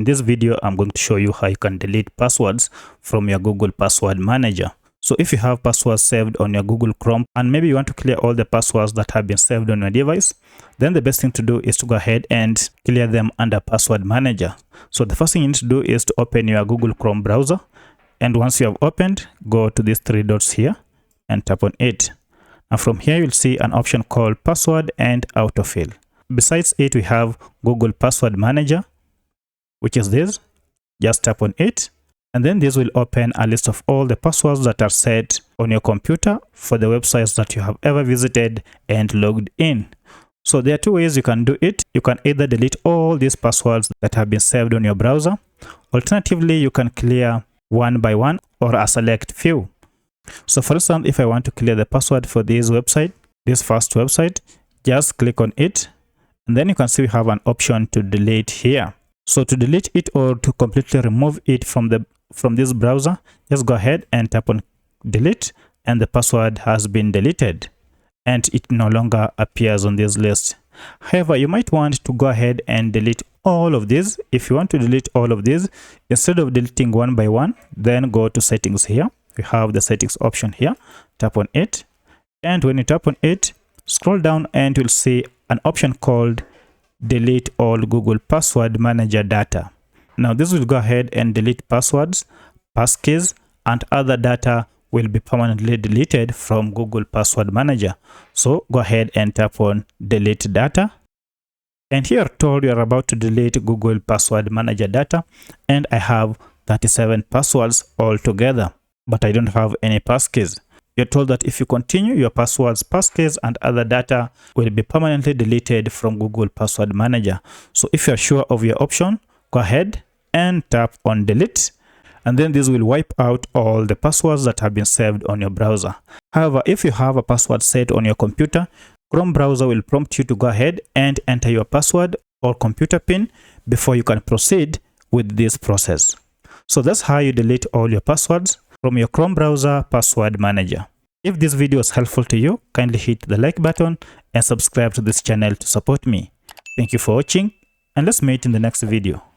In this video, I'm going to show you how you can delete passwords from your Google Password Manager. So if you have passwords saved on your Google Chrome and maybe you want to clear all the passwords that have been saved on your device, then the best thing to do is to go ahead and clear them under Password Manager. So the first thing you need to do is to open your Google Chrome browser. And once you have opened, go to these three dots here and tap on it. And from here, you'll see an option called Password and Autofill. Besides it, we have Google Password Manager, which is this. Just tap on it. And then this will open a list of all the passwords that are set on your computer for the websites that you have ever visited and logged in. So there are two ways you can do it. You can either delete all these passwords that have been saved on your browser. Alternatively, you can clear one by one or a select few. So for instance, if I want to clear the password for this website, this first website, just click on it. And then you can see we have an option to delete here. So to delete it or to completely remove it from this browser, just go ahead and tap on delete, and the password has been deleted and it no longer appears on this list. However, you might want to go ahead and delete all of these. If you want to delete all of these, instead of deleting one by one, then go to settings here. You have the settings option here, tap on it, and when you tap on it, scroll down and you'll see an option called delete all Google Password Manager data. Now this will go ahead and delete passwords, passkeys, and other data will be permanently deleted from Google Password Manager. So go ahead and tap on delete data. And here told you are about to delete Google Password Manager data, and I have 37 passwords altogether, but I don't have any passkeys. You're told that if you continue, your passwords, passkeys, and other data will be permanently deleted from Google Password Manager. So if you're sure of your option, go ahead and tap on delete, and then this will wipe out all the passwords that have been saved on your browser. However, if you have a password set on your computer, Chrome browser will prompt you to go ahead and enter your password or computer pin before you can proceed with this process. So that's how you delete all your passwords from your Chrome browser Password Manager. If this video is helpful to you, kindly hit the like button and subscribe to this channel to support me. Thank you for watching, and let's meet in the next video.